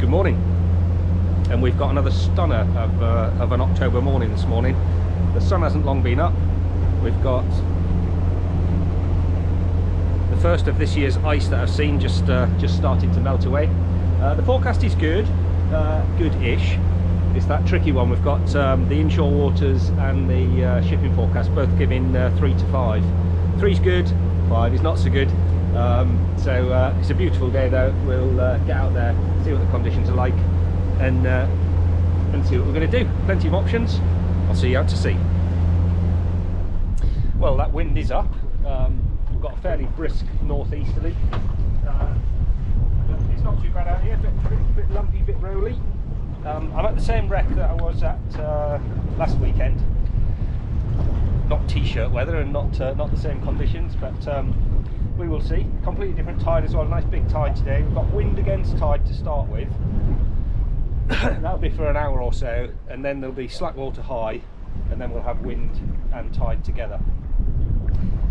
good morning. And we've got another stunner of an October morning this morning. The sun hasn't long been up. We've got the first of this year's ice that I've seen just starting to melt away. The forecast is good, good-ish. It's that tricky one. We've got the inshore waters and the shipping forecast both giving 3 to 5. 3's good, 5 is not so good. So it's a beautiful day though. We'll get out there, see what the conditions are like, and see what we're going to do. Plenty of options. I'll see you out to sea. Well, that wind is up. We've got a fairly brisk northeasterly. It's not too bad out here, bit lumpy, bit rolly. I'm at the same wreck that I was at last weekend. Not t-shirt weather and not the same conditions, but we will see. Completely different tide as well. Nice big tide today. We've got wind against tide to start with. That'll be for an hour or so, and then there'll be slack water high, and then we'll have wind and tide together.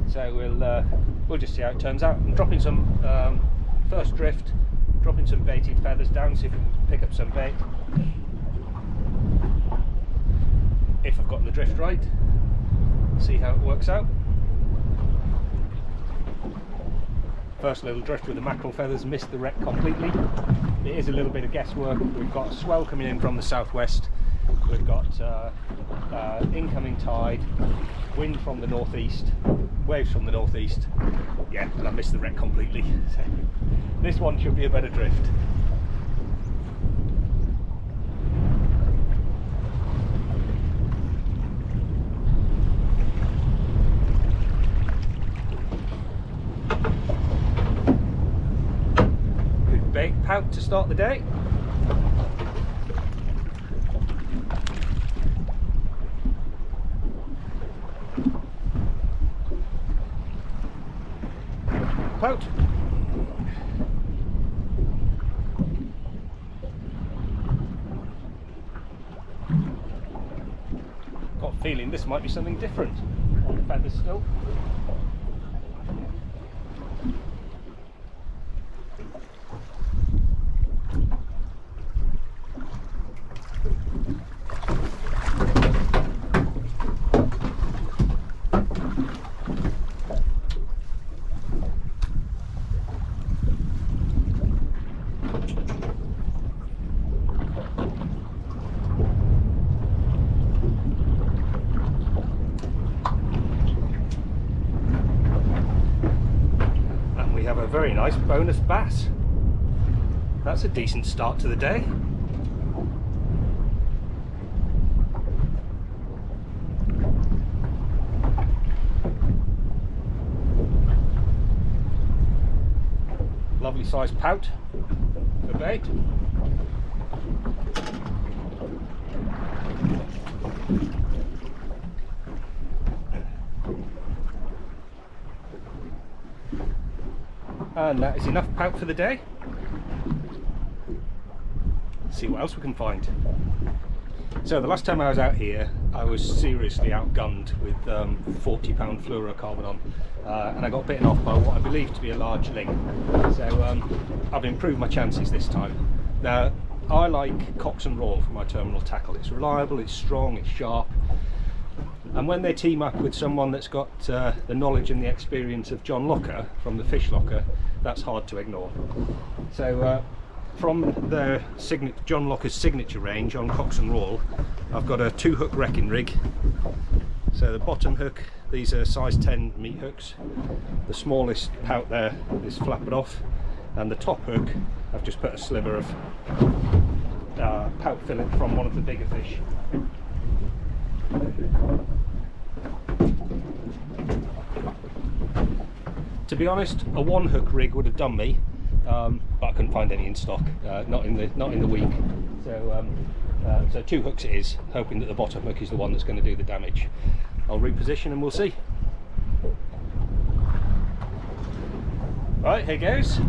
So we'll just see how it turns out. I'm dropping some first drift, dropping some baited feathers down, see if we can pick up some bait. If I've got the drift right, see how it works out. First little drift with the mackerel feathers, missed the wreck completely. It is a little bit of guesswork. We've got a swell coming in from the southwest. We've got incoming tide, wind from the northeast, waves from the northeast. Yeah, and I missed the wreck completely. So this one should be a better drift. Good bait pout to start the day. Pout. Got a feeling this might be something different on the feathers still. Very nice bonus bass. That's a decent start to the day. Lovely sized pout for bait. And that is enough pout for the day. Let's see what else we can find. So the last time I was out here, I was seriously outgunned with 40-pound fluorocarbonon, and I got bitten off by what I believe to be a large ling. So I've improved my chances this time. Now, I like Cox and Roll for my terminal tackle. It's reliable, it's strong, it's sharp. And when they team up with someone that's got the knowledge and the experience of John Locker from the Fish Locker, that's hard to ignore. So from their John Locker's signature range on Cox and Roll, I've got a 2-hook wrecking rig. So the bottom hook, these are size 10 meat hooks. The smallest pout there is flappered off, and the top hook, I've just put a sliver of pout fillet from one of the bigger fish. To be honest, a 1-hook rig would have done me, but I couldn't find any in stock, not in the week. So 2 hooks it is, hoping that the bottom hook is the one that's going to do the damage. I'll reposition and we'll see. Right, here goes.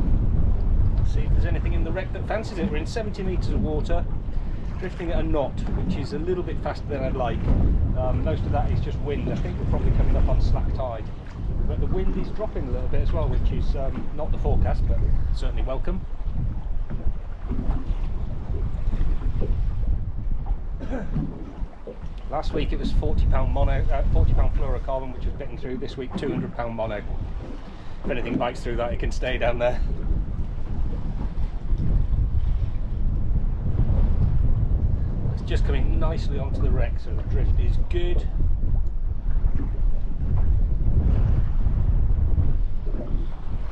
See if there's anything in the wreck that fancies it. We're in 70 metres of water, drifting at a knot, which is a little bit faster than I'd like. Most of that is just wind. I think we're probably coming up on slack tide. But the wind is dropping a little bit as well, which is not the forecast, but certainly welcome. Last week it was £40 mono, £40 fluorocarbon, which was bitten through. This week £200 mono. If anything bites through that, it can stay down there. It's just coming nicely onto the wreck, so the drift is good.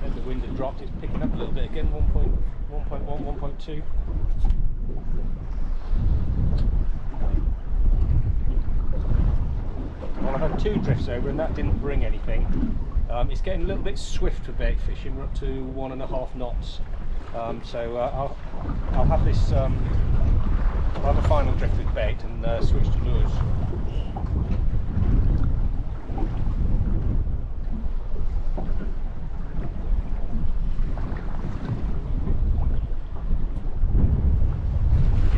Then the wind had dropped, it's picking up a little bit again, 1.1, 1.2. Well, I've had 2 drifts over and that didn't bring anything. It's getting a little bit swift for bait fishing. We're up to 1.5 knots. So I'll have this. I'll have a final drift with bait and switch to lures.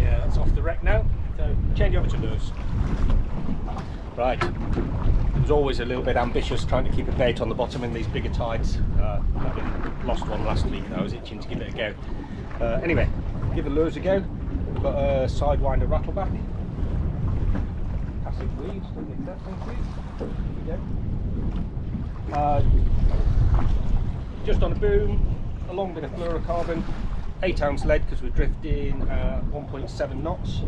Yeah, that's off the wreck now. So change over to lures. Right. It was always a little bit ambitious trying to keep a bait on the bottom in these bigger tides. Having lost one last week, I was itching to give it a go. Anyway, give the lures a go. We've got a sidewinder rattleback. Passive weeds, don't need that, thank you. There we go. Just on a boom, a long bit of fluorocarbon, 8-ounce lead because we're drifting 1.7 knots.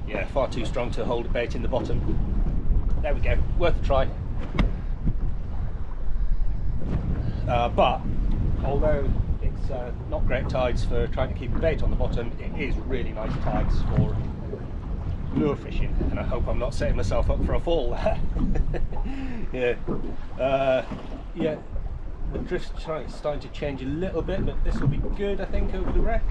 Yeah, far too strong to hold a bait in the bottom. There we go, worth a try. But although it's not great tides for trying to keep a bait on the bottom, it is really nice tides for lure fishing, and I hope I'm not setting myself up for a fall there. Yeah, the drift's starting to change a little bit, but this will be good, I think, over the wreck.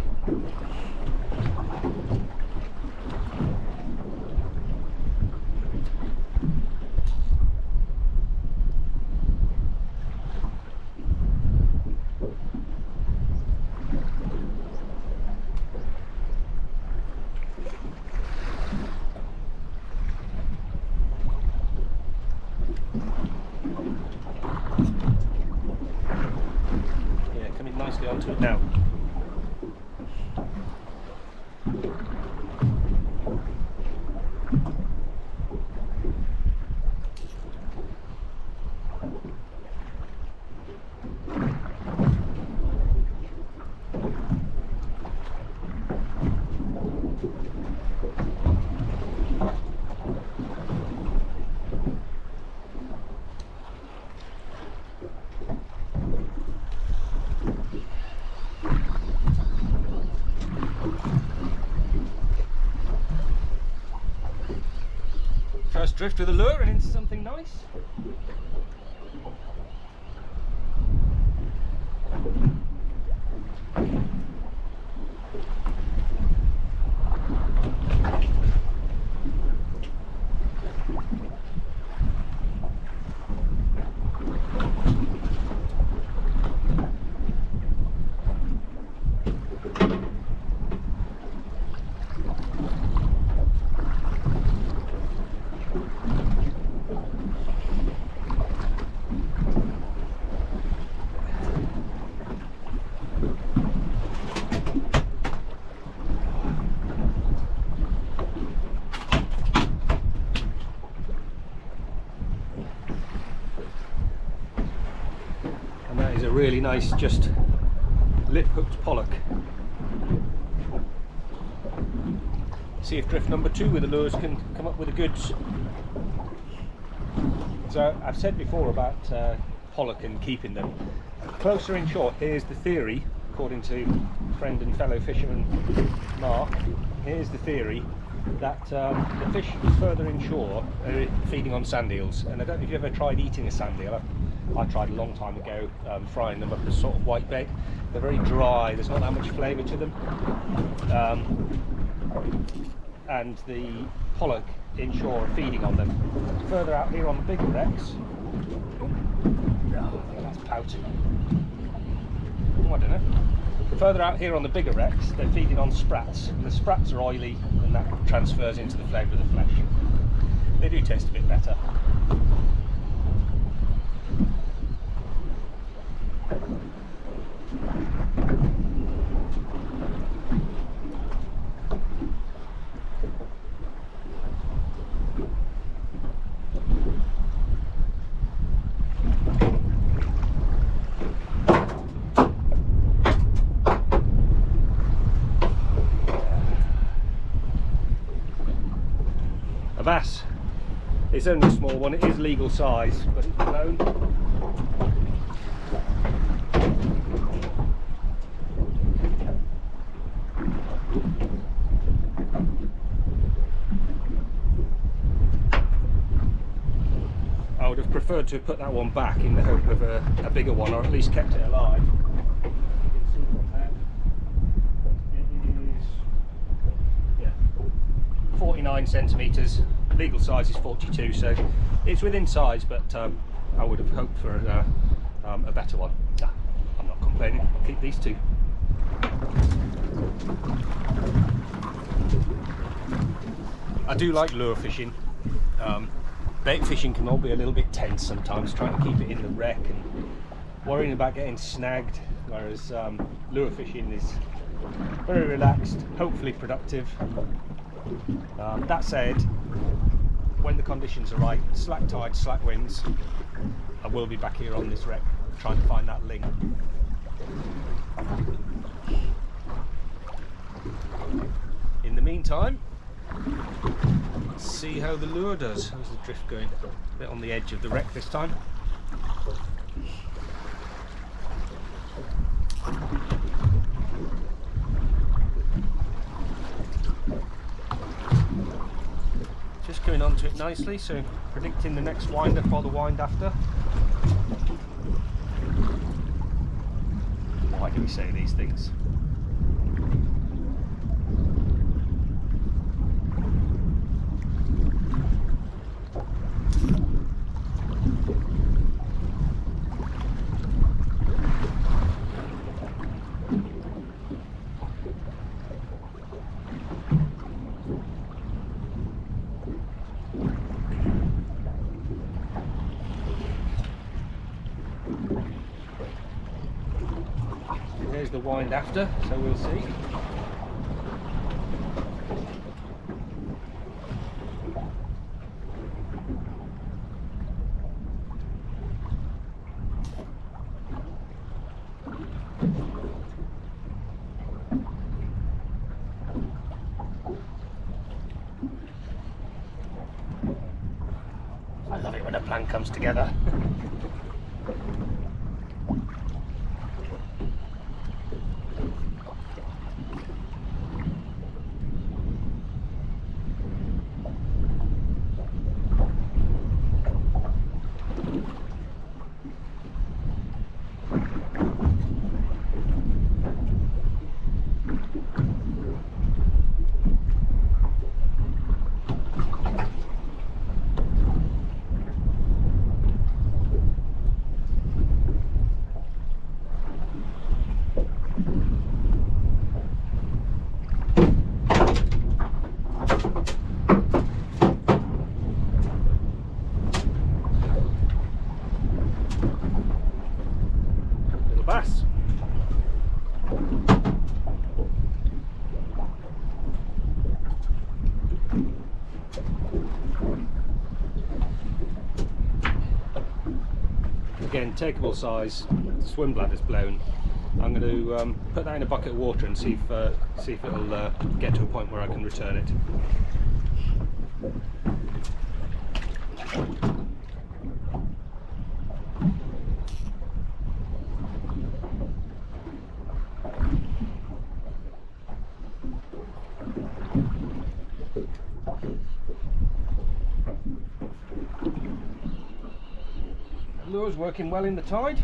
Nicely onto it now. First drift with a lure and into something nice. Really nice, just lip hooked pollock. See if drift number 2 with the lures can come up with the goods. So I've said before about pollock and keeping them closer inshore. Here's the theory, according to friend and fellow fisherman Mark. Here's the theory that the fish further inshore are feeding on sand eels, and I don't know if you've ever tried eating a sand eel. I tried a long time ago, frying them up as sort of white bait. They're very dry, there's not that much flavour to them. And the pollock inshore are feeding on them. Further out here on the bigger wrecks, I think that's pout. Oh, I don't know. Further out here on the bigger wrecks, they're feeding on sprats. And the sprats are oily, and that transfers into the flavour of the flesh. They do taste a bit better. bass. It's only a small one, it is legal size, but it's blown. I would have preferred to have put that one back in the hope of a bigger one, or at least kept it alive. You can see from that, it is, yeah, 49 centimetres, legal size is 42, so it's within size, but I would have hoped for a better one. Nah, I'm not complaining, I'll keep these two. I do like lure fishing. Bait fishing can all be a little bit tense sometimes, trying to keep it in the wreck and worrying about getting snagged, whereas lure fishing is very relaxed, hopefully productive. That said, when the conditions are right, slack tide, slack winds, I will be back here on this wreck trying to find that ling. In the meantime, let's see how the lure does. How's the drift going? A bit on the edge of the wreck this time. Just coming onto it nicely, so predicting the next wind up or the wind after. Why do we say these things? There's the wind after, so we'll see. I love it when a plan comes together. Bass. Again, takeable size, swim bladder's blown. I'm going to put that in a bucket of water and see if it'll get to a point where I can return it. Lure's working well in the tide.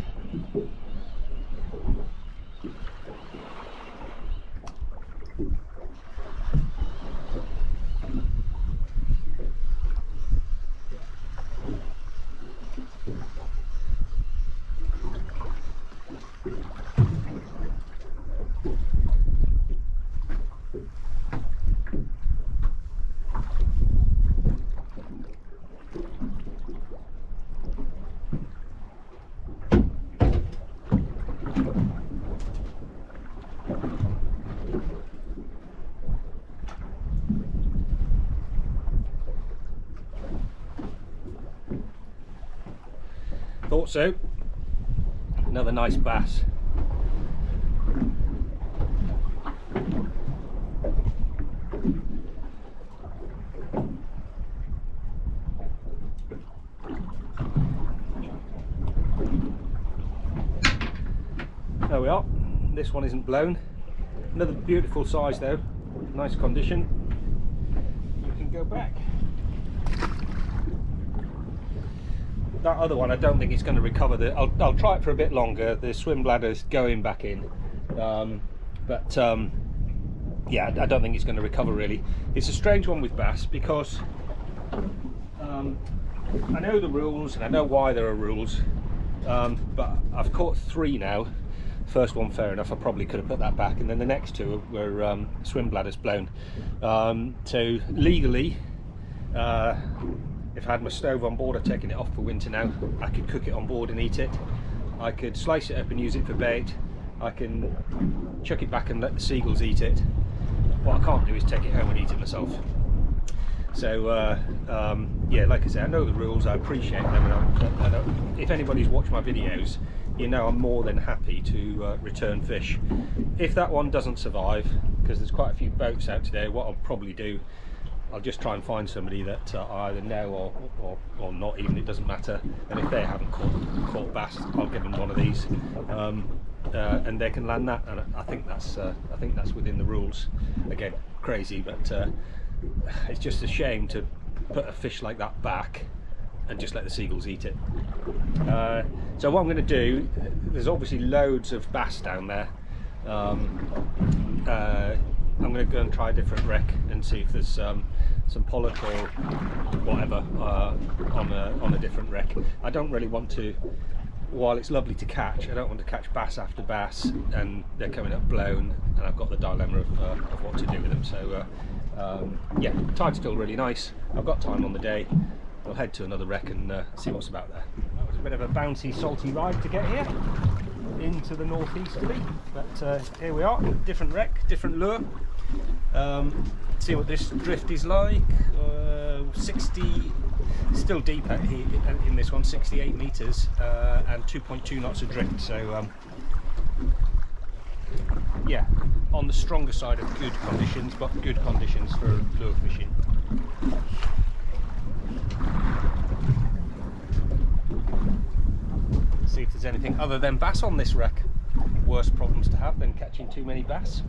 Thought so. Another nice bass. this one isn't blown. Another beautiful size though, nice condition. You can go back. That other one, I don't think it's going to recover. I'll try it for a bit longer. The swim bladder's going back in, yeah, I don't think it's going to recover really. It's a strange one with bass because I know the rules and I know why there are rules, but I've caught 3 now. First one, fair enough, I probably could have put that back, and then the next 2 were swim bladders blown. So legally, if I had my stove on board, I'd taken it off for winter now. I could cook it on board and eat it. I could slice it up and use it for bait. I can chuck it back and let the seagulls eat it. What I can't do is take it home and eat it myself. So yeah, like I say, I know the rules, I appreciate them, and if anybody's watched my videos, you know I'm more than happy to return fish. If that one doesn't survive, because there's quite a few boats out today, what I'll probably do, I'll just try and find somebody that I either know or not, even, it doesn't matter, and if they haven't caught bass, I'll give them one of these, and they can land that, and I think that's within the rules. Again, crazy, but it's just a shame to put a fish like that back and just let the seagulls eat it. So what I'm going to do, there's obviously loads of bass down there. I'm going to go and try a different wreck and see if there's some pollack or whatever on a different wreck. I don't really want to, while it's lovely to catch, I don't want to catch bass after bass and they're coming up blown, and I've got the dilemma of what to do with them. So yeah, tide's still really nice. I've got time on the day. I'll head to another wreck and see what's about there. That was a bit of a bouncy, salty ride to get here into the northeasterly, but here we are, different wreck, different lure. See what this drift is like. 60, still deep in this one, 68 meters, and 2.2 knots of drift. So yeah, on the stronger side of good conditions, but good conditions for lure fishing. See if there's anything other than bass on this wreck. Worse problems to have than catching too many bass.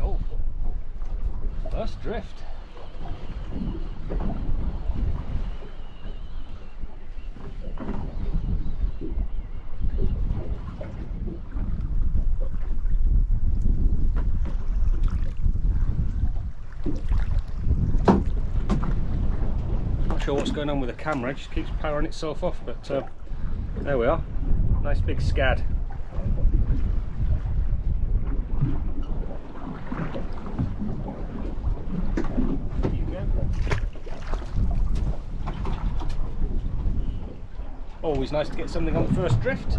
Oh, first drift. Sure what's going on with the camera, it just keeps powering itself off, but there we are, nice big scad. There you go. Always nice to get something on the first drift.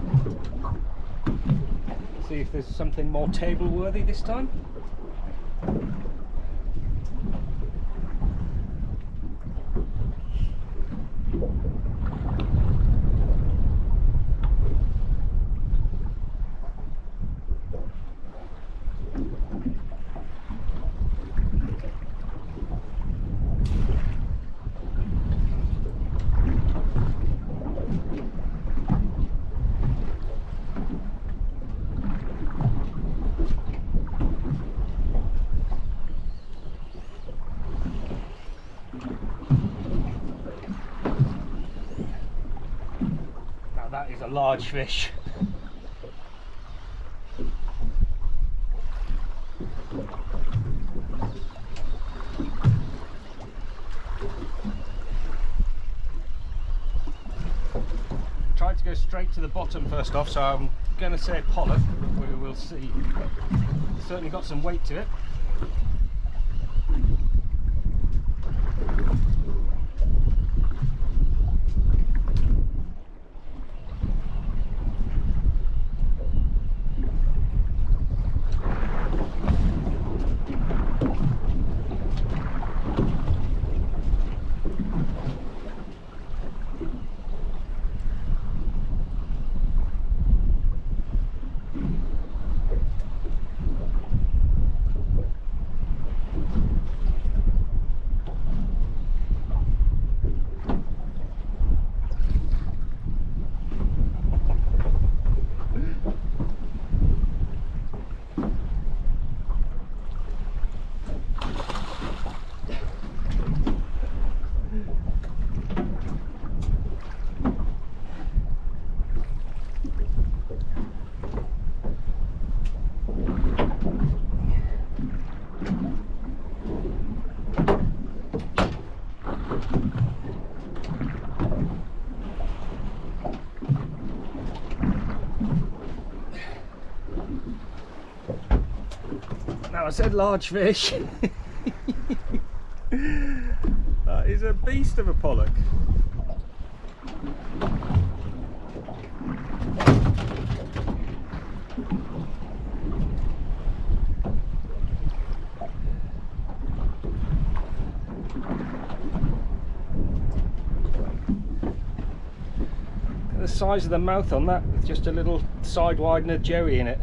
See if there's something more table worthy this time. That is a large fish. Tried to go straight to the bottom first off, so I'm going to say pollack, but we will see. It's certainly got some weight to it. I said large fish. That is a beast of a pollock. The size of the mouth on that with just a little side widener jerry in it.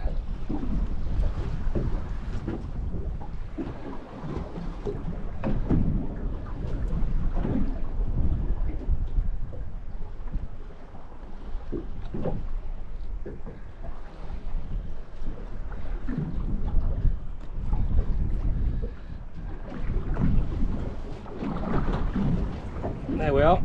There we are.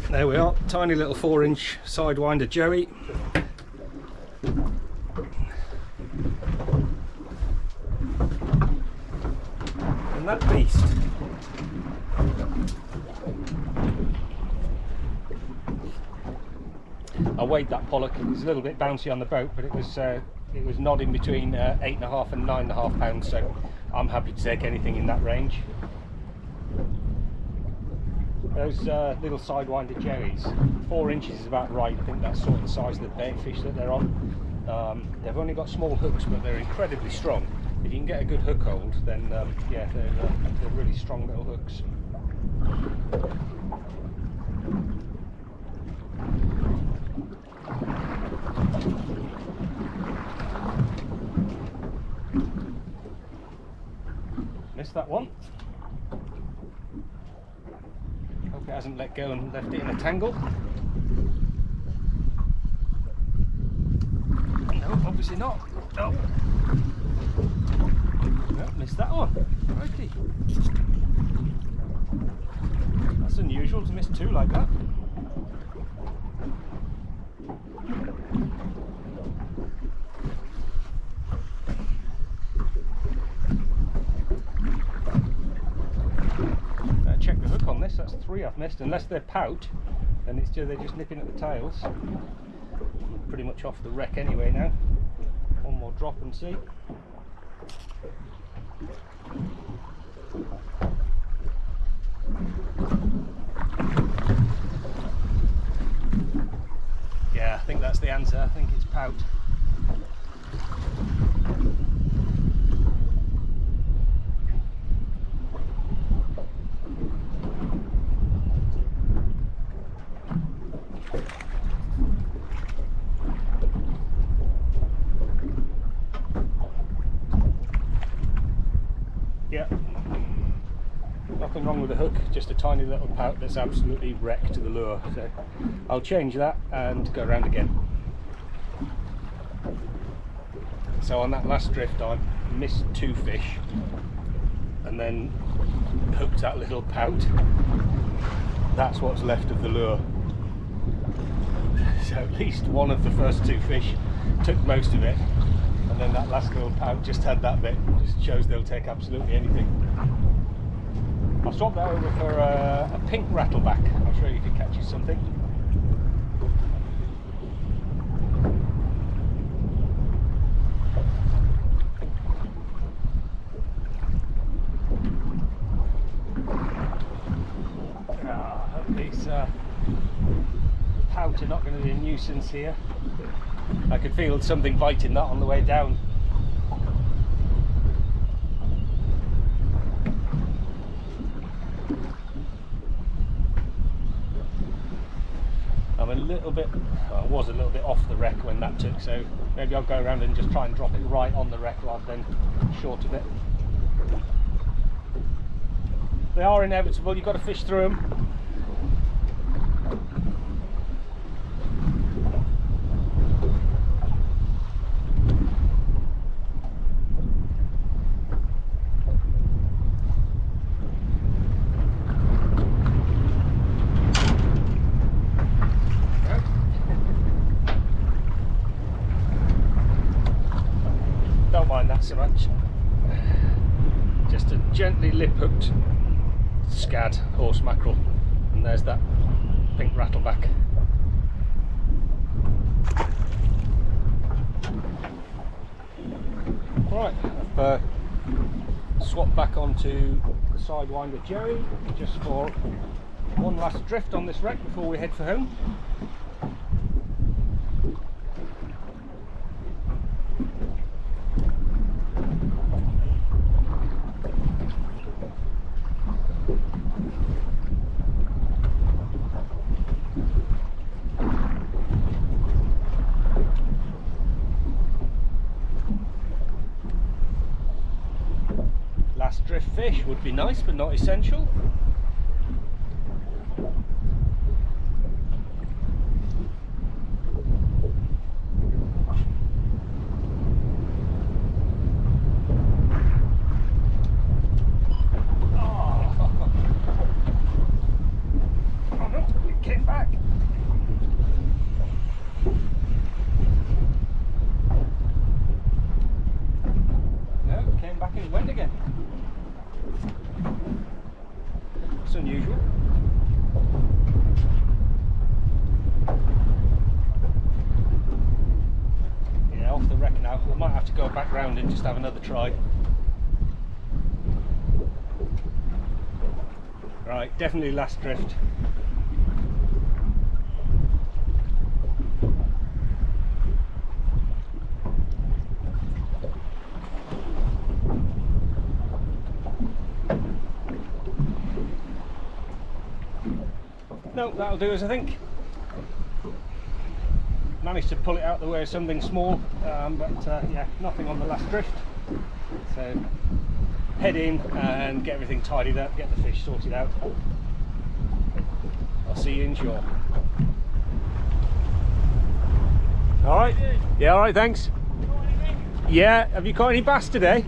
There we are, tiny little 4-inch sidewinder jerry. And that beast. I weighed that pollock. It was a little bit bouncy on the boat, but it was nodding between 8.5 and 9.5 pounds, so I'm happy to take anything in that range. Those little sidewinder jerrys, 4 inches is about right. I think that's sort of the size of the bait fish that they're on. They've only got small hooks, but they're incredibly strong. If you can get a good hook hold, then yeah, they're really strong little hooks. Missed that one. Hope it hasn't let go and left it in a tangle. No, obviously not. Oh. No, missed that one. Righty. That's unusual to miss two like that. Check the hook on this. That's 3 I've missed. Unless they're pout, then they're just nipping at the tails. I'm pretty much off the wreck anyway now. One more drop and see. Yeah, I think that's the answer. I think it's pout. Yeah, nothing wrong with the hook, just a tiny little pout that's absolutely wrecked the lure. So I'll change that and go around again. So on that last drift I missed 2 fish and then hooked that little pout. That's what's left of the lure. So at least one of the first 2 fish took most of it. And then that last little pout just had that bit. Just shows they'll take absolutely anything. I'll swap that over for a pink rattleback. I'll show you if it catches something. Hope these pout are not going to be a nuisance here. I could feel something biting that on the way down. I'm a little bit, well, I was a little bit off the wreck when that took, so maybe I'll go around and just try and drop it right on the wreck rather than short of it. They are inevitable, you've got to fish through them. that so much. Just a gently lip hooked scad horse mackerel, and there's that pink rattleback. Right, I've swapped back onto the Sidewinder Jerry just for one last drift on this wreck before we head for home. Last drift fish would be nice, but not essential. Unusual. Yeah, off the wreck now. We might have to go back round and just have another try. Right, definitely last drift. No, that'll do us, I think. Managed to pull it out the way of something small, but yeah, nothing on the last drift. So head in and get everything tidied up, get the fish sorted out. I'll see you inshore. Alright, yeah, alright, thanks. Yeah, have you caught any bass today?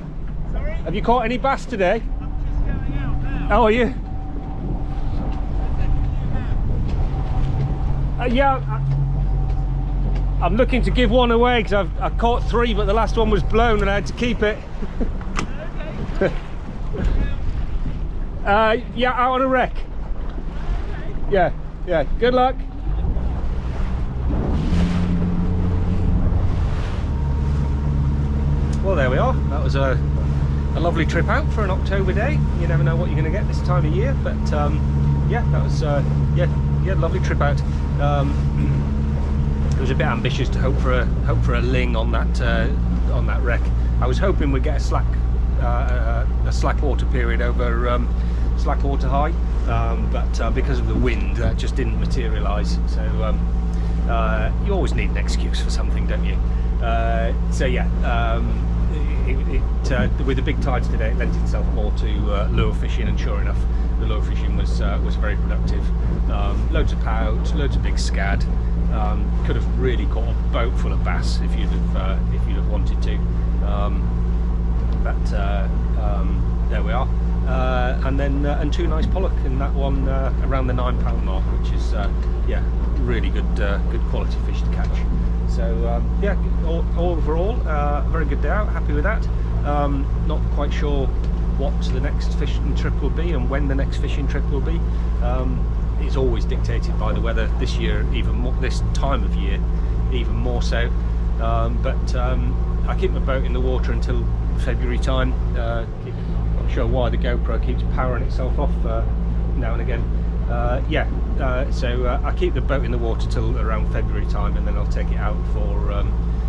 Sorry? Have you caught any bass today? I'm just going out now. Oh, are you? Yeah, I'm looking to give one away because I caught 3, but the last one was blown and I had to keep it. Okay. Yeah, out on a wreck. Okay. Yeah, good luck. Well, there we are. That was a lovely trip out for an October day. You never know what you're going to get this time of year, but yeah, that was yeah, lovely trip out. It was a bit ambitious to hope for a ling on that wreck. I was hoping we'd get a slack water period over slack water high, but because of the wind, that just didn't materialise. So you always need an excuse for something, don't you? So yeah, with the big tides today, it lent itself more to lure fishing, and sure enough, the lure fishing was very productive. Loads of pout, loads of big scad. Could have really caught a boat full of bass if you'd have wanted to. But there we are. And then and 2 nice pollock in that one around the £9 mark, which is yeah, really good quality fish to catch. So yeah, overall a very good day out. Happy with that. Not quite sure what the next fishing trip will be and when the next fishing trip will be. It's always dictated by the weather. This year, even more, this time of year, even more so. But I keep my boat in the water until February time. Not sure why the GoPro keeps powering itself off now and again. So I keep the boat in the water till around February time, and then I'll take it out for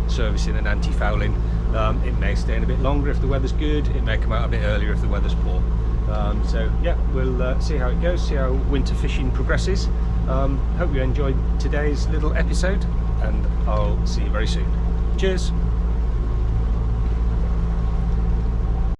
servicing and anti-fouling. It may stay in a bit longer if the weather's good. It may come out a bit earlier if the weather's poor. So yeah, we'll see how it goes, see how winter fishing progresses. Hope you enjoyed today's little episode, and I'll see you very soon. Cheers.